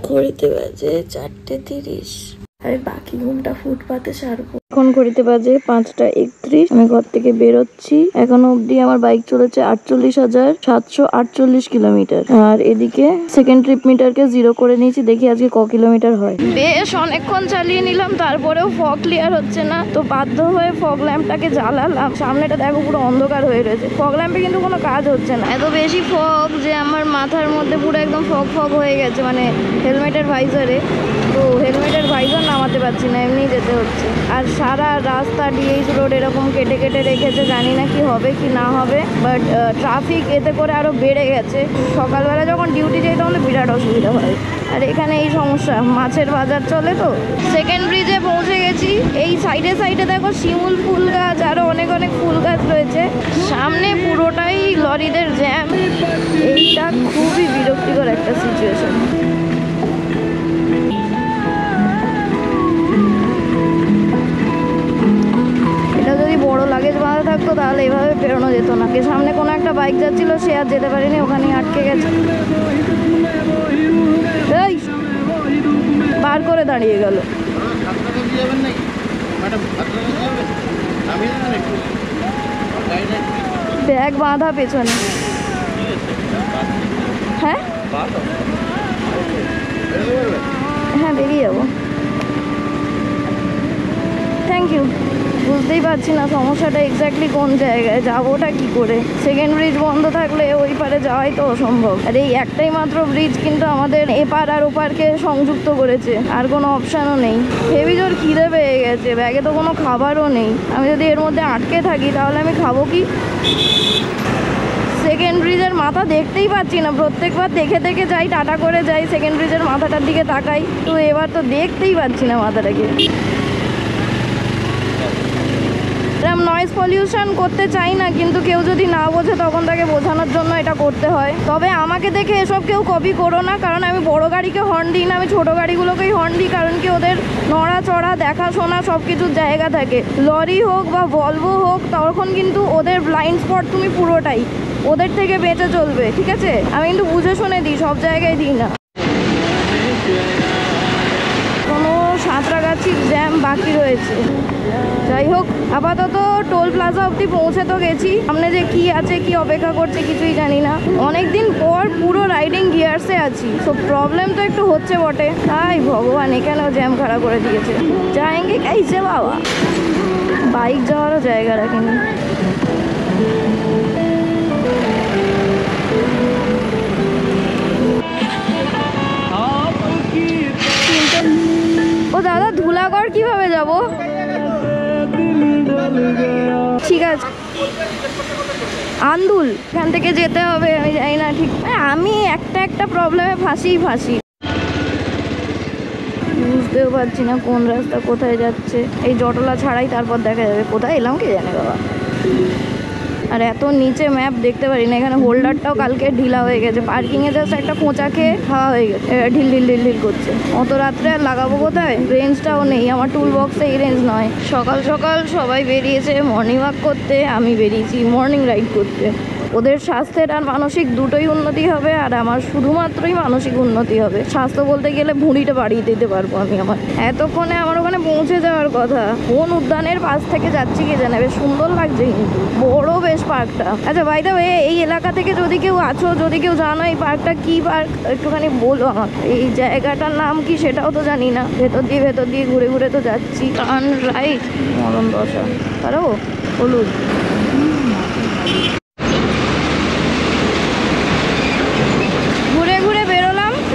ঘড়িতে বাজে 4:30। আরে বাকি ঘুমটা ফুটপাতে সারবো। এখন ঘড়িতে বাজে 5:31। আমি ঘর থেকে বেরোচ্ছি। এখনো অব্দি আমার বাইক চলেছে 48,748 কিলোমিটার। আর এদিকে সেকেন্ড ট্রিপ মিটারকে 0 করে নিয়েছি। দেখি আজকে ক কিলোমিটার হয়। বেশ অনেকক্ষণ চালিয়ে নিলাম, তারপরেও ফগ ক্লিয়ার হচ্ছে না। তো বাধ্য হয়ে ফগ ল্যাম্পটাকে জ্বালালাম। সামনেটা দেখো পুরো অন্ধকার হয়ে রয়েছে। ফগ ল্যাম্পে কিন্তু কোনো কাজ হচ্ছে না, এত বেশি ফগ যে আমার মাথার মধ্যে পুরো একদম ফগ ফগ হয়ে গেছে, মানে হেলমেটের ভাইজারে। তো হেলমেটের ভাইজার নামাতে পারছি না, এমনি যেতে হচ্ছে। আর সারা রাস্তা ডিএইচ রোড এরকম কেটে কেটে রেখেছে, জানি না কি হবে কি না হবে। বাট ট্রাফিক এতে করে আরো বেড়ে গেছে। সকালবেলা যখন ডিউটি যাই তখন বিরাট অসুবিধা হয়। আর এখানে এই সমস্যা, মাছের বাজার চলে তো। সেকেন্ড ব্রিজে পৌঁছে গেছি। এই সাইডে সাইডে দেখো শিমুল ফুল গাছ, আরো অনেক অনেক ফুল গাছ রয়েছে। সামনে পুরোটাই লরিদের জ্যাম। এইটা খুবই বিরক্তিকর একটা সিচুয়েশন। বড় লাগেজ বাঁধা থাকতো তাহলে এভাবে বেরোনো যেত না। সামনে কোনো একটা বাইক যাচ্ছিল, সে আর যেতে পারেনি, ওখানেই আটকে গেছে। এই বার করে দাঁড়িয়ে গেল। ব্যাগ বাঁধা পেছনে। হ্যাঁ হ্যাঁ বেরিয়ে যাবো। Thank you. বুঝতেই পারছি না সমস্যাটা এক্স্যাক্টলি কোন জায়গায়, যাবোটা কি করে। সেকেন্ড ব্রিজ বন্ধ থাকলে ওই পারে যাওয়াই তো অসম্ভব। আর এই একটাই মাত্র ব্রিজ কিন্তু আমাদের এপার আর ওপারকে সংযুক্ত করেছে, আর কোনো অপশানও নেই। হেভি জোর খিদে পেয়ে গেছে, ব্যাগে তো কোনো খাবারও নেই। আমি যদি এর মধ্যে আটকে থাকি তাহলে আমি খাবো কি? সেকেন্ড ব্রিজের মাথা দেখতেই পাচ্ছি না। প্রত্যেকবার দেখে দেখে যাই, টাটা করে যাই, সেকেন্ড ব্রিজের মাথাটার দিকে তাকাই, তো এবার তো দেখতেই পাচ্ছি না মাথাটাকে। নয়েজ পলিউশন করতে চাই না, কিন্তু কেউ যদি না বোঝে তখন তাকে বোঝানোর জন্য এটা করতে হয়। তবে আমাকে দেখে এসব কেউ কপি করো না, কারণ আমি বড় গাড়িকে হর্ন দিই না, আমি ছোট গাড়িগুলোকেই হর্ন দিই। কারণ কি, ওদের নড়াচড়া দেখাশোনা সব কিছুর জায়গা থাকে। লরি হোক বা ভলভো হোক, তখন কিন্তু ওদের ব্লাইন্ড স্পট তুমি পুরোটাই ওদের থেকে বেঁচে চলবে, ঠিক আছে? আমি কিন্তু বুঝে শুনে দিই, সব জায়গায় দিই না। সাঁতরাগাছির জ্যাম বাকি রয়েছে। যাই হোক, আপাতত টোল প্লাজা অবধি পৌঁছে তো গেছি। সামনে যে কি আছে, কি অপেক্ষা করছে কিছুই জানি না। অনেকদিন পর পুরো রাইডিং গিয়ার্সে আছি, তো প্রবলেম তো একটু হচ্ছে বটে। তাই ভগবান এখানেও জ্যাম খাড়া করে দিয়েছে। যায়েঙ্গে কাইসে বাবা, বাইক যাওয়ারও জায়গা রাখেনি। ও দাদা, ধুলাগড় কিভাবে যাব? ঠিক আছে, আন্দুল এখান থেকে যেতে হবে, আমি জানি না ঠিক। আমি একটা প্রবলেমে ফাঁসি। বুঝতেও পারছি না কোন রাস্তা কোথায় যাচ্ছে। এই জটলা ছাড়াই তারপর দেখা যাবে কোথায় এলাম, কে জানে বাবা। আর এত নিচে ম্যাপ দেখতে পারি না। এখানে হোল্ডারটাও কালকে ঢিলা হয়ে গেছে। পার্কিংয়ে জাস্ট একটা খোঁচা খেয়ে হাওয়া হয়ে গেছে, ঢিল ঢিল ঢিল ঢিল করছে। অত রাত্রে আর লাগাবো কোথায়? রেঞ্জটাও নেই আমার টুল বক্সে, এই রেঞ্জ নয়। সকাল সকাল সবাই বেরিয়েছে মর্নিং ওয়াক করতে, আমি বেরিয়েছি মর্নিং রাইড করতে। ওদের স্বাস্থ্যের আর মানসিক দুটোই উন্নতি হবে, আর আমার শুধুমাত্রই মানসিক উন্নতি হবে। স্বাস্থ্য বলতে গেলে ভুঁড়িটা বাড়িয়ে দিতে পারবো আমি আমার। এতক্ষণে আমার ওখানে পৌঁছে যাওয়ার কথা। কোন উদ্যানের পাশ থেকে যাচ্ছি কে জানে, বেশ সুন্দর লাগছে কিন্তু, বড় বেশ পার্কটা। আচ্ছা বাই দ্য ওয়ে, এই এলাকা থেকে যদি কেউ আছো, যদি কেউ জানো এই পার্কটা কি পার্ক, একটুখানি বলো আমাকে। এই জায়গাটার নাম কি সেটাও তো জানি না। ভেতর দিয়ে ঘুরে ঘুরে তো যাচ্ছি। টার্ন রাইট, মরণ দশা। পারো হলুদ।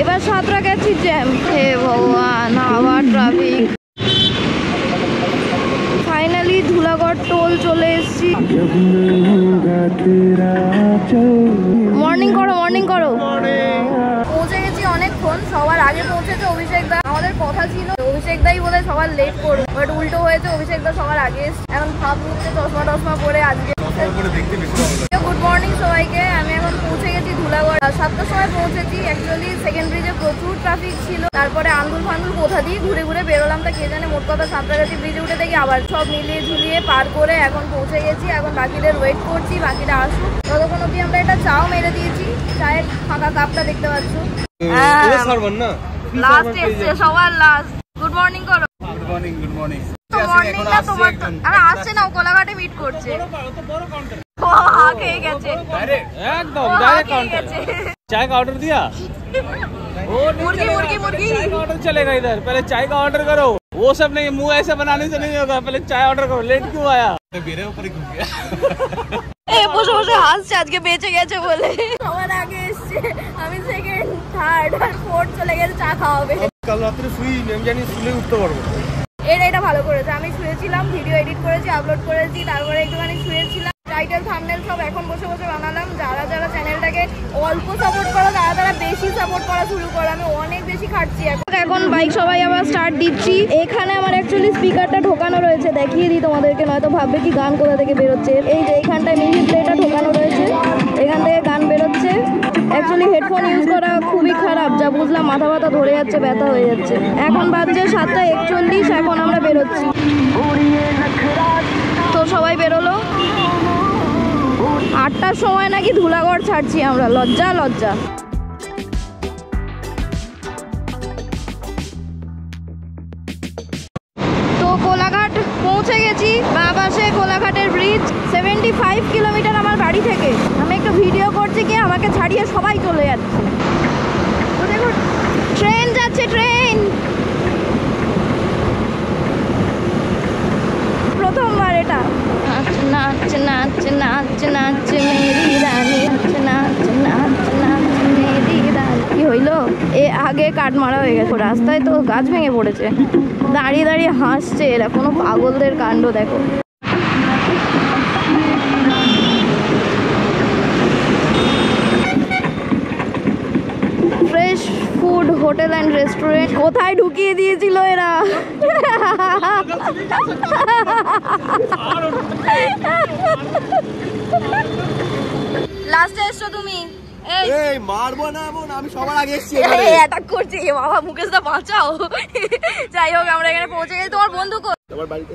এবার সাঁতরাগাছি জ্যাম। হে ভগবান, আবার ট্রাফিক। ফাইনালি ধুলাগড় টোল চলে এসেছি। মর্নিং করো। পৌঁছে গেছি অনেকক্ষণ। সবার আগে পৌঁছেছে অভিষেক দা। আমাদের কথা ছিল অভিষেক দাই বলে সবার লেট করবে, বাট উল্টো হয়েছে। অভিষেক দা সবার আগে এখন ভাব নিচ্ছে চশমা টশমা পরে। আজকে গুড মর্নিং সবাইকে। আমি এখন পৌঁছে গেছি ধুলাগড়। 7টার সময় পৌঁছেছি। অ্যাকচুয়ালি সেকেন্ড ব্রিজে প্রচুর ট্রাফিক ছিল। তারপরে আন্দুল ফান্দুল কোথা দিয়ে ঘুরে ঘুরে বেরোলাম তা কে জানে। মোট কথা সাঁতরাগাছি ব্রিজে উঠে দেখি আবার সব মিলিয়ে ঝুলিয়ে পার করে এখন পৌঁছে গেছি। এখন বাকিদের ওয়েট করছি, বাকিরা আসুক। ততক্ষণ অব্দি আমরা একটা চাও মেরে দিয়েছি। চায়ের ফাঁকা কাপটা দেখতে পাচ্ছ। লাস্ট এসছে সবার লাস্ট। গুড মর্নিং করো। Good morning, good morning. মর্নিংটা তোমার তো আরে আসছে না, কোলাঘাটে মিট করছে। ও হা খেয়ে গেছে एकदम डायरेक्ट काउंटर। चाय का ऑर्डर दिया? मुर्गी मुर्गी मुर्गी चाय का ऑर्डर चलेगा इधर, पहले चाय का ऑर्डर करो। वो सब नहीं, मुंह ऐसे बनाने से नहीं होगा, पहले चाय ऑर्डर करो। लेट क्यों आया? मेरे ऊपर ही घूम गया। এ বসে বসে হাসছে আজকে বেঁচে গেছে বলে। সবার আগে এসছে, আমি সেকেন্ড, থার্ড আর ফোর্থ চলে গেছে চা খাওয়াবে। কাল রাত্রে শুই আমি জানি শুলে উঠতে পারবো। এটা ভালো করেছে, আমি শুয়েছিলাম, ভিডিও এডিট করেছি, আপলোড করেছি, তারপরে একটুখানি শুয়েছিলাম, টাইটেল থাম্বনেল সব এখন বসে বসে বানালাম। যারা যারা চ্যানেলটাকে অল্প সাপোর্ট করো তারা তারা বেশি সাপোর্ট করা শুরু করো। আমি অনেক বেশি খাটছি এখন বাইক সবাই আবার স্টার্ট দিচ্ছি। এখানে আমার অ্যাকচুয়ালি স্পিকারটা ঢোকানো রয়েছে, দেখিয়ে দিই তোমাদেরকে, নয়তো ভাববে কি গান কোথা থেকে বেরোচ্ছে। এই যে এইখানটায় মিউজিক প্লেটা ঢোকানো রয়েছে, এখান থেকে গান বেরোচ্ছে। অ্যাকচুয়ালি হেডফোন ইউজ করা খুবই খারাপ, যা বুঝলাম মাথা ব্যথা ধরে যাচ্ছে, ব্যথা হয়ে যাচ্ছে। এখন বাজছে 7:41, এখন আমরা বেরোচ্ছি। তো সবাই বেরোলো, 8টার সময় নাকি ধুলাগড় ছাড়ছি আমরা, লজ্জা লজ্জা। তো কোলাঘাট পৌঁছে গেছি, বাঁ পাশে কোলাঘাটের ব্রিজ। 75 কিলোমিটার আমার বাড়ি থেকে। আমি একটু ভিডিও করছি, কি আমাকে ছাড়িয়ে সবাই চলে যাচ্ছে। তো দেখো ট্রেন যাচ্ছে, ট্রেন। প্রথমবার এটা। নাচ নাচ নাচ নাচ নাচ মেরি রানী, নাচ নাচ নাচ মেরি রানী। কি হইলো? এ আগে কাট মারা হয়ে গেছে, রাস্তায় তো গাছ ভেঙে পড়েছে। দাঁড়িয়ে দাঁড়িয়ে হাসছে, এরা কোনো পাগলদের কাণ্ড দেখো। Fresh food hotel and restaurant কোথায় ঢুকিয়ে দিয়েছিল এরা। লাস্টে এসছো তুমি। এই মারবো না এমন, আমি সবার আগে এসেছি। অ্যাটাক করছি এ বাবা, মুকেশদা বাঁচাও। যাই হোক আমরা এখানে পৌঁছে গেছি। তোমার বন্ধু কোথায়? তোমার বাড়িতে।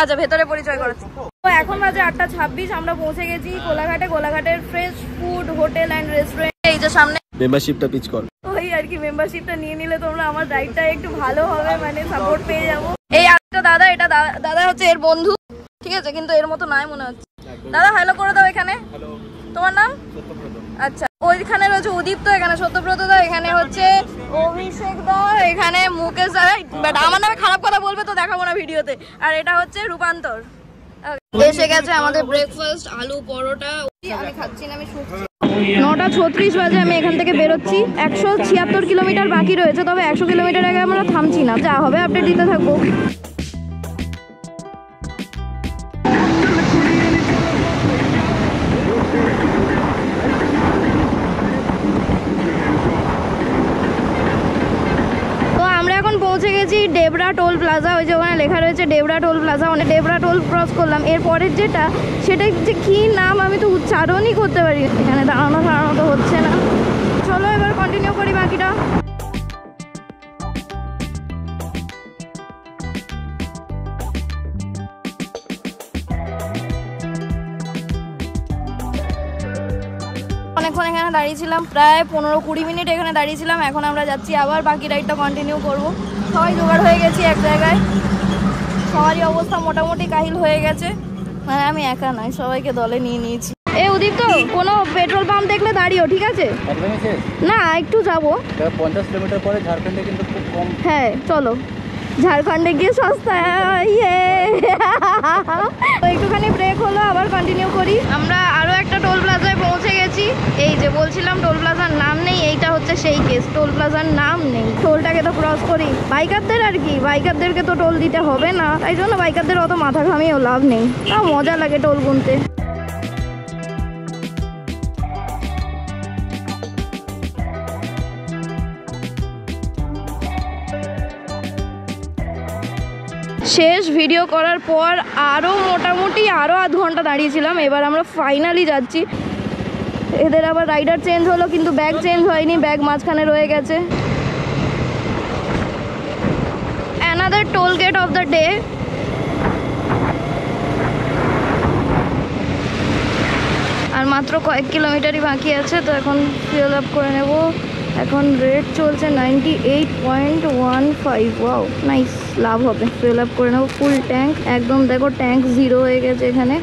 আচ্ছা ভেতরে পরিচয় করাচ্ছি। তো এখন বাজে 8:26, আমরা পৌঁছে গেছি কোলাঘাটে, কোলাঘাটের fresh food hotel and restaurant. এই যে সামনে মেম্বারশিপটা পিচ কর। ওই আর কি, মেম্বারশিপটা নিয়ে নিলে তোমরা আমার রাইডটা একটু ভালো হবে, মানে সাপোর্ট পেয়ে যাবো। এই আরেকটা দাদা, এটা দাদা হচ্ছে এর বন্ধু, ঠিক আছে, কিন্তু এর মতো নাই মনে হচ্ছে। দাদা হ্যালো করে দাও এখানে। তোমার নাম? আচ্ছা, ওইখানে রয়েছে উদীপ্ত, এখানে সত্যব্রত দা, এখানে হচ্ছে অভিষেক দা, এখানে মুকেশ দা। বাট আমার নামে খারাপ কথা বলবে তো দেখাবো না ভিডিওতে। আর এটা হচ্ছে রূপান্তর। এসে গেছে আমাদের ব্রেকফাস্ট, আলু পরোটা। আমি খাচ্ছি না, আমি শুকছি। 9:36 বাজে আমি এখান থেকে বেরোচ্ছি। 176 কিলোমিটার বাকি রয়েছে, তবে 100 কিলোমিটার আগে আমরা থামছি না, যা হবে আপডেট দিতে থাকবো। পৌঁছে গেছি ডেবরা টোল প্লাজা। ওই যে ওখানে লেখা রয়েছে ডেবরা টোল প্লাজা, মানে ডেবরা টোল ক্রস করলাম। এরপরের যেটা, সেটা যে কি নাম আমি তো উচ্চারণই করতে পারি। এখানে দাঁড়ানো তো হচ্ছে না। চলো এবার কন্টিনিউ করি বাকিটা। অনেকক্ষণ এখানে দাঁড়িয়েছিলাম, প্রায় 15-20 মিনিট এখানে দাঁড়িয়েছিলাম। এখন আমরা যাচ্ছি আবার বাকি রাইডটা কন্টিনিউ করব। সবাই জোগাড় হয়ে গেছি এক জায়গায়, সবারই অবস্থা মোটামুটি কাহিল হয়ে গেছে, মানে আমি একা নয়, সবাইকে দলে নিয়ে নিয়েছি। এ উদীপ্ত, কোনো পেট্রোল পাম্প দেখলে দাঁড়িও, ঠিক আছে? না একটু যাবো, 50 কিলোমিটার পরে ঝাড়খণ্ডে কিন্তু খুব কম। হ্যাঁ চলো, ঝাড়খণ্ডে গিয়ে সস্তা। ইয়ে একটুখানি ব্রেক হলো, আবার কন্টিনিউ করি। আমরা আরও একটা টোল প্লাজায় পৌঁছে গেছি। এই যে বলছিলাম টোল প্লাজার নাম নেই, এইটা হচ্ছে সেই কেস, টোল প্লাজার নাম নেই। টোলটাকে তো ক্রস করি, বাইকারদের আর কি, বাইকারদেরকে তো টোল দিতে হবে না, তাই জন্য বাইকারদের অত মাথা ঘামিয়েও লাভ নেই। তাও মজা লাগে টোল গুনতে। শেষ ভিডিও করার পর মোটামুটি আরও আধ ঘন্টা দাঁড়িয়েছিলাম। এবার আমরা ফাইনালি যাচ্ছি। এদের আবার রাইডার চেঞ্জ হলো, কিন্তু ব্যাগ চেঞ্জ হয়নি, ব্যাগ মাঝখানে রয়ে গেছে। Another toll gate of the day. আর মাত্র কয়েক কিলোমিটারই বাকি আছে, তো এখন ফিল আপ করে নেব। এখন রেট চলছে 98.15। ওয়াও নাইস, লাভ হবে, ফিল আপ করে নেবো ফুল ট্যাঙ্ক একদম। দেখো ট্যাঙ্ক 0 হয়ে গেছে এখানে।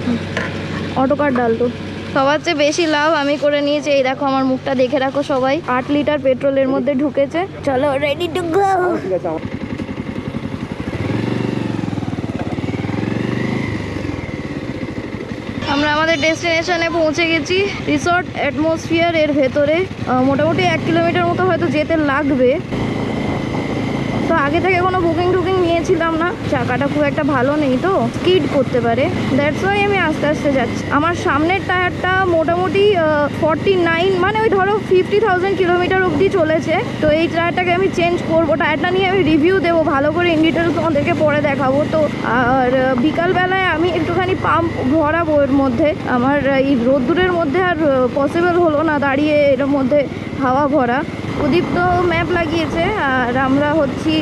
অটো কার ডাল তো সবার চেয়ে বেশি লাভ আমি করে নিয়েছি। এই দেখো আমার মুখটা দেখে রাখো সবাই। 8 লিটার পেট্রোলের মধ্যে ঢুকেছে। চলো রেডি টু গো। আমরা আমাদের ডেস্টিনেশনে পৌঁছে গেছি, রিসর্ট অ্যাটমসফিয়ার এর ভেতরে। মোটামুটি 1 কিলোমিটার মতো হয়তো যেতে লাগবে। তো আগে থেকে কোনো বুকিং টুকিং নিয়েছিলাম না, চাকাটা খুব একটা ভালো নেই তো স্কিড করতে পারে, দ্যাটস ওয়াই আমি আস্তে আস্তে যাচ্ছি। আমার সামনের টায়ারটা মোটামুটি 49, মানে ওই ধরো 50,000 কিলোমিটার অবধি চলেছে। তো এই টায়ারটাকে আমি চেঞ্জ করবো, টায়ারটা নিয়ে আমি রিভিউ দেবো ভালো করে, ইন ডিটেলস তোমাদেরকে পরে দেখাবো। তো আর বিকালবেলায় আমি একটুখানি পাম্প ভরাবো এর মধ্যে। আমার এই রোদ্দুরের মধ্যে আর পসিবল হলো না দাঁড়িয়ে এর মধ্যে হাওয়া ভরা। উদীপ্ত ম্যাপ লাগিয়েছে আর আমরা হচ্ছি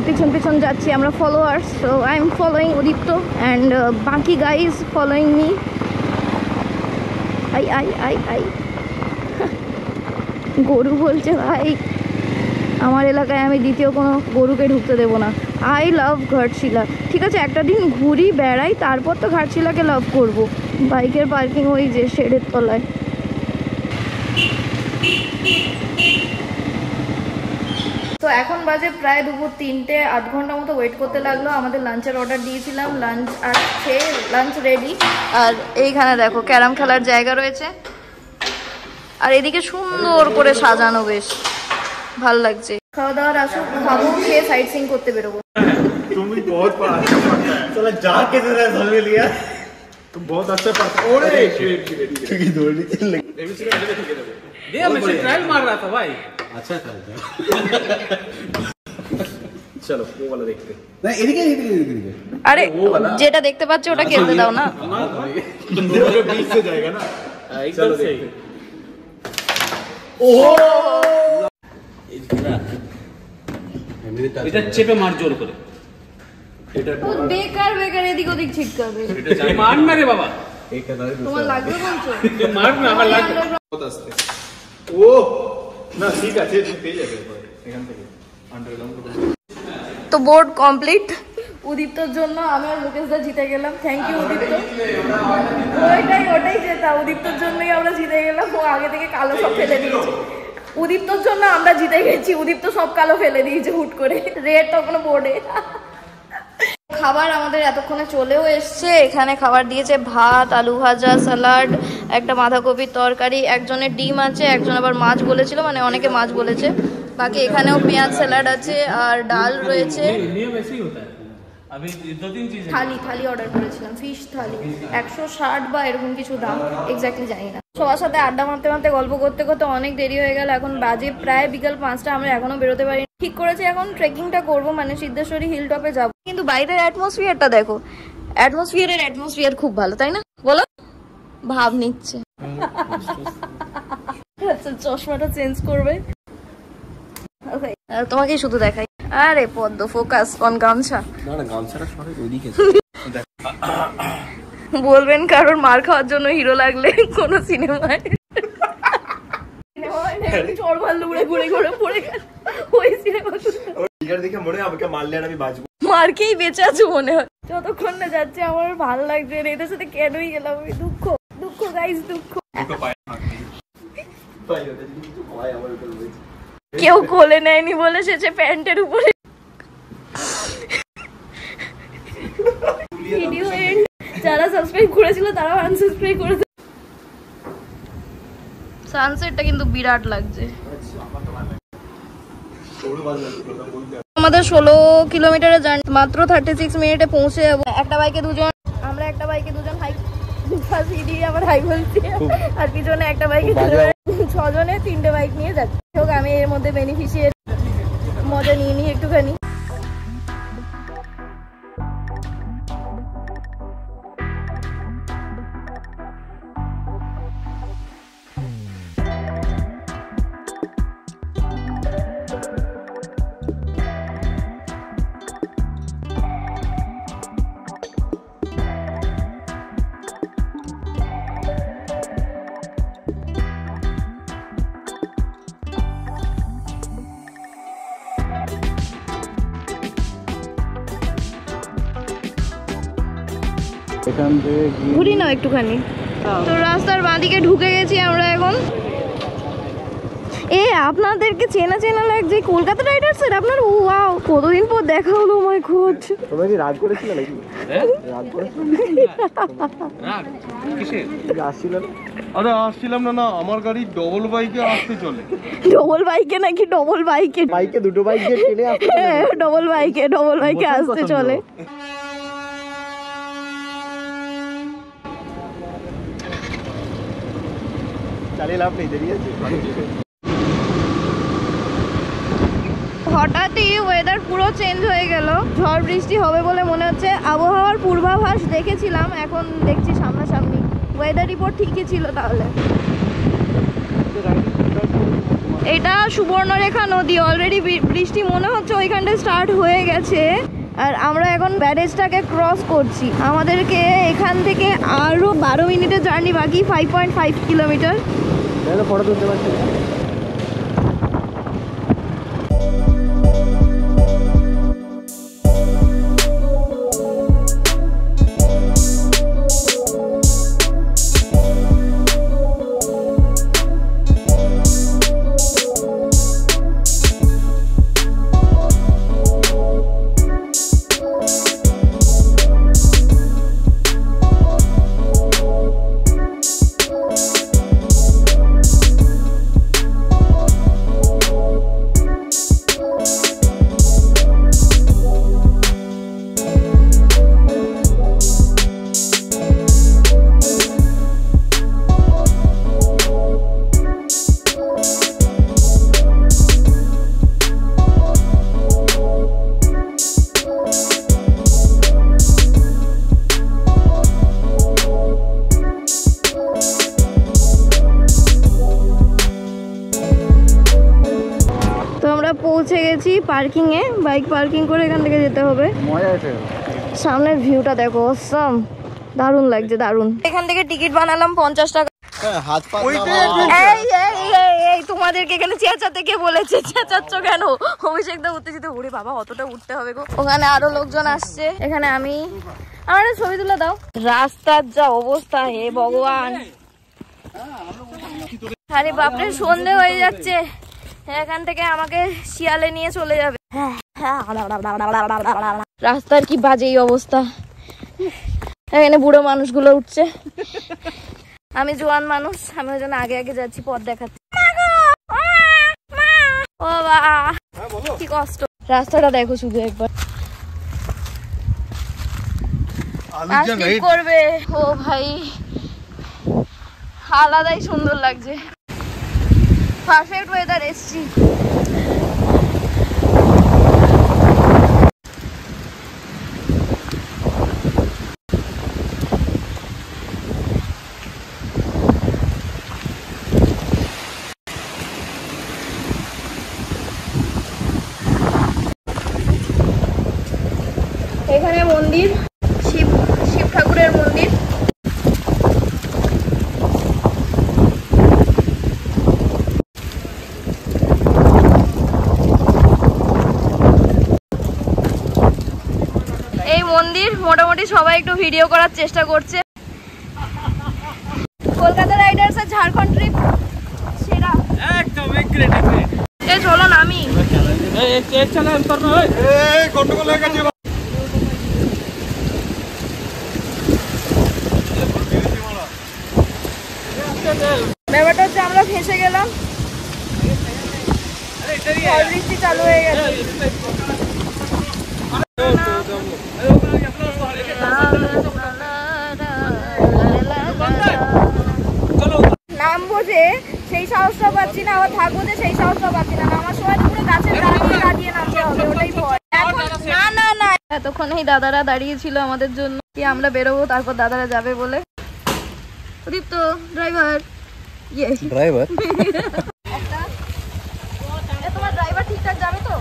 পিছন পিছন যাচ্ছি, আমরা followers. So I am following Udipto and বাকি গাইজ ফলোয়িং মি। আই আই আই আই গরু বলছে ভাই, আমার এলাকায় আমি দ্বিতীয় কোনো গরুকে ঢুকতে দেবো না। I love Ghatshila. ঠিক আছে, একটা দিন ঘুরি বেড়াই, তারপর তো ঘাটশিলাকে লাভ করব। বাইকের পার্কিং ওই যে শেডের তলায়। তো এখন বাজে প্রায় দুপুর 3টে, 8 ঘন্টা মতো ওয়েট করতে লাগলো। আমাদের লাঞ্চের অর্ডার দিয়েছিলাম, লাঞ্চ আসছে, লাঞ্চ রেডি। আর এইখানে দেখো ক্যারাম খেলার জায়গা রয়েছে, আর এদিকে সুন্দর করে সাজানো, বেশ ভালো লাগছে। খাওয়া দাওয়ার আসুক, খাবো, খেয়ে সাইট সিং করতে বেরোবো। তুমি বহুত চলো যা के तेरा समझ लिया तुम बहुत अच्छा पढ़ते हो रे क्योंकि दौड़नी चल लगी ये मैं ट्रायल मार रहा था भाई। अच्छा था चलो वो वाला देखते ना এদিকে এদিকে আরে যেটা দেখতে পাচ্ছ ওটা খেলতে দাও না, तुम दोनों के बीच से जाएगा ना एकदम सही। ओहो এটা চেপে মার জোর করে, এটা ও বেকার বেকার এদিক ওদিক ছিটকাবে। এটা মার না রে বাবা, एक हजार তোমার লাগবে বলছো? তুই মার না, আমার লাগবে। बहुत আস্তে ও না ঠিক আছে তুমি পেয়ে যাবে এখান থেকে আন্ডারগ্রাউন্ড। তো বোর্ড কমপ্লিট। উদীপ্তর জন্য আমি আর মুকেশদা জিতে গেলাম, থ্যাংক ইউ উদীপ্ত। ওটাই জেতা, উদীপ্তর জন্যই আমরা জিতে গেলাম। ও আগে থেকে কালো সব ফেলে দিয়েছে, উদীপ্তর জন্য আমরা জিতে গেছি। উদীপ্ত সব কালো ফেলে দিয়েছে হুট করে, রেড তখনও বোর্ডে। খাবার আমাদের এতক্ষণে চলেও এসছে। এখানে খাবার দিয়েছে ভাত, আলু ভাজা, স্যালাড, একটা বাঁধাকপির তরকারি, একজনের ডিম আছে, একজন আবার মাছ বলেছিল, মানে অনেকে মাছ বলেছে। বাকি এখানেও পেঁয়াজ স্যালাড আছে আর ডাল রয়েছে। নিয়ম ऐसे ही होता है। अभी 2-3 चीजें থালি অর্ডার করেছিলাম, ফিশ থালি 160 বা এরকম কিছু দাম, এক্স্যাক্টলি জানি না। সবার সাথে আড্ডা মারতে মারতে গল্প করতে করতে অনেক দেরি হয়ে গেল। এখন বাজে প্রায় বিকাল 5টা, আমরা এখনো বেরোতে পারি। ঠিক করেছি এখন ট্রেকিংটা করব, মানে সিদ্ধেশ্বরী হিল টপে যাব। কিন্তু বাইরের অ্যাটমসফিয়ারটা দেখো, অ্যাটমসফিয়ার খুব ভালো, তাই না বলো? ভাব নিচ্ছে। আচ্ছা চশমাটা চেঞ্জ করবে, তোমাকেই শুধু দেখাই। আরে পদ্ম ফোকাস অন গামছা, না না গামছাটা সবাই ওইদিকে বলবেন কারোর মার খাওয়ার জন্য হিরো লাগলে কোনো সিনেমায় চড় মারলে উড়ে ঘুরে ঘুরে পড়ে গেল ওই সিনেমা। দেখে মনে হয় আমাকে মারলে আর আমি বাঁচবো, মারকেই বেঁচে আছে মনে হয়। যতক্ষণ না যাচ্ছে আমার ভালো লাগছে না, এদের সাথে কেনই গেলাম আমি। দুঃখ গাইস, দুঃখ। কেউ কোলে নেয়নি বলে সেছে প্যান্টের উপরে। ভিডিও এন্ড, যারা সাবস্ক্রাইব করেছিল তারা আনসাবস্ক্রাইব করেছে। সানসেটটা কিন্তু বিরাট লাগছে। আমাদের 16 কিলোমিটারের জার্নি মাত্র 36 মিনিটে পৌঁছে যাবো। একটা বাইকে দুজন, আমরা একটা বাইকে দুজন হাই দিয়ে আবার হাই বলছি, আর পিছনে একটা বাইকে 6 জনে 3টে বাইক নিয়ে যাচ্ছি। আমি এর মধ্যে বেনিফিশিয়ারি, মজা নিয়ে নিই একটুখানি। এখান থেকে ঘুরি নাও একটুখানি। তো রাস্তার বাঁদিকে ঢুকে গেছি আমরা এখন। এ আপনাদেরকে চেনা চেনা লাগছে, কলকাতা রাইডার্সের আপনার। ওয়াও, কতদিন পর দেখা হলো। মাই গড, তোমরা কি রাগ করেছিলে নাকি? রাগ করেছিলে? রাগ কিসের? আসছিল না? আরে আসছিলাম না, না আমার গাড়ি ডবল বাইকে আসতে চলে। ডবল বাইকে নাকি? ডবল বাইকে, বাইকে দুটো বাইক দিয়ে টেনে আসতে ডবল বাইকে আসতে চলে। চালিয়ে লাভ নেই, দেরি আছে। হঠাৎই ওয়েদার পুরো চেঞ্জ হয়ে গেল। ঝড় বৃষ্টি হবে বলে মনে হচ্ছে। আবহাওয়ার পূর্বাভাস দেখেছিলাম, এখন দেখছি সামনাসামনি। ওয়েদার রিপোর্ট ঠিকই ছিল তাহলে। এটা সুবর্ণরেখা নদী। অলরেডি বৃষ্টি মনে হচ্ছে ওইখানটায় স্টার্ট হয়ে গেছে। আর আমরা এখন ব্যারেজটাকে ক্রস করছি। আমাদেরকে এখান থেকে আরও 12 মিনিটের জার্নি বাকি, 5.5 কিলোমিটার। ফটো তুলতে পারছি। পৌঁছে গেছি পার্কিং এ। বাইক পার্কিং করে এখান থেকে যেতে হবে। মজা আছে। সামনের ভিউটা দেখো, অসাম, দারুণ লাগছে, দারুণ। এখান থেকে টিকিট বানালাম 50 টাকা। হাত পা এই তোমাদেরকে এখানে চেঁচাতে কে বলেছে? চেঁচাচ্ছ কেন? অভিষেক দা উঠতে যেতে। ওরে বাবা, অতটা উঠতে হবে গো। ওখানে আরো লোকজন আসছে। এখানে আমার ছবি তুলে দাও। রাস্তার যা অবস্থা, হে ভগবান। আরে বাপরে, সন্ধে হয়ে যাচ্ছে। এখান থেকে আমাকে শিয়ালে নিয়ে চলে যাবে। রাস্তার কি বাজে অবস্থা। এখানে বুড়ো মানুষগুলো উঠছে। আমি জোয়ান মানুষ, আমি ওই জন্য আগে আগে যাচ্ছি, পথ দেখাচ্ছি। ও বাবা, কি কষ্ট। রাস্তাটা দেখো শুধু একবার। কি করবে? ও ভাই, আলাদাই সুন্দর লাগছে। পারফেক্ট ওয়েদার এসছি। এখানে মন্দির, শিব ঠাকুরের মন্দির। এই মন্দির মোটামুটি সবাই একটু ভিডিও করার চেষ্টা করছে। কলকাতা রাইডার্স এর ঝাড়খণ্ড ট্রিপ সেরা একদম গ্রেট। এই চলো নামি। এই চলো করো। এই গন্ডগোল হয়ে গেছে। ব্যাপারটা হচ্ছে আমরা ফেঁসে গেলাম। বৃষ্টি চালু হয়ে গেছে। নামবো যে সেই সাহসটা পাচ্ছি না, আবার থাকবো যে সেই সাহসটা পাচ্ছি না। নামার সময় পুরো গাছের দাঁড়িয়ে নামতে হবে, ওটাই ভয়। না এতক্ষণ এই দাদারা দাঁড়িয়ে ছিল আমাদের জন্য, কি আমরা বেরোবো, তারপর দাদারা যাবে বলে। দীপ্ত ড্রাইভার, ড্রাইভার তোমার ড্রাইভার ঠিকঠাক যাবে তো?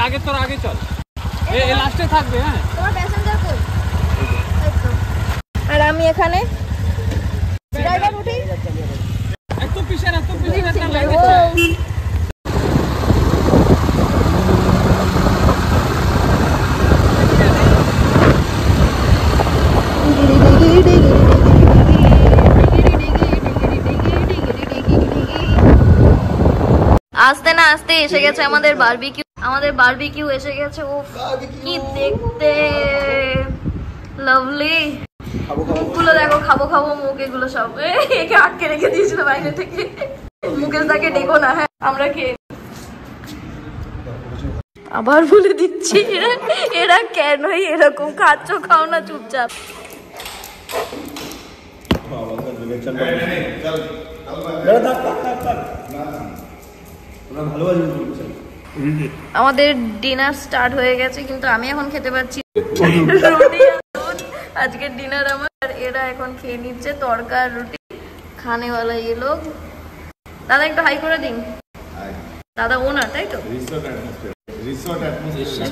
আগে তোর আগে চল, এই লাস্টে থাকবে। হ্যাঁ, তোমার প্যাসেঞ্জার কই? আর আমি এখানে ড্রাইভার উঠি। একটু পিছনে আসতে না আসতে এসে গেছে আমাদের বারবিকিউ এসে গেছে। ও কি দেখতে লাভলি। মুখগুলো দেখো, খাবো খাবো মুখ, এগুলো সব একে আটকে রেখে দিয়েছিল বাইরে থেকে। মুকেশ দাকে ডেকো না, হ্যাঁ আমরা খেয়ে আবার বলে দিচ্ছি এরা কেনই এরকম খাচ্ছ, খাও না চুপচাপ। আমাদের ডিনার স্টার্ট হয়ে গেছে, কিন্তু আমি এখন খেতে পাচ্ছি রুটি। আজকের ডিনার আমার, এরা এখন খেয়ে নিচ্ছে তড়কা রুটি। খানেওয়ালা ये लोग। দাদা একটু হাই করে দিন। দাদা ওনার, তাই তো?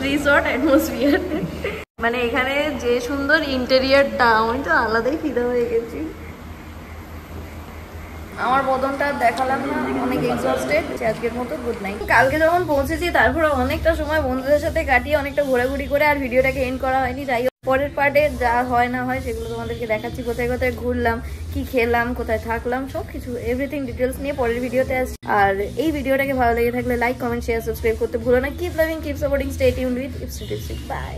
Resort atmosphere. মানে এখানে যে সুন্দর ইন্টেরিয়রটা, আমি তো আলাদাই ফিদা হয়ে গেছি। আমার বদনটা দেখালাম না, অনেক এক্সস্টেড। আজকের মতো গুড নাইট। কালকে যখন পৌঁছেছি তারপরে অনেকটা সময় বন্ধুদের সাথে কাটিয়ে অনেকটা ঘোরাঘুরি করে আর ভিডিওটাকে এন্ড করা হয়নি। যাই হোক, পরের পার্টে যা হয় না হয় সেগুলো তোমাদেরকে দেখাচ্ছি। কোথায় কোথায় ঘুরলাম, কি খেলাম, কোথায় থাকলাম, সবকিছু এভরিথিং ডিটেলস নিয়ে পরের ভিডিওতে আসছি। আর এই ভিডিওটাকে ভালো লেগে থাকলে লাইক, কমেন্ট, শেয়ার, সাবস্ক্রাইব করতে ভুলো না। Keep loving, keep supporting, stay tuned with eeps to tips. By.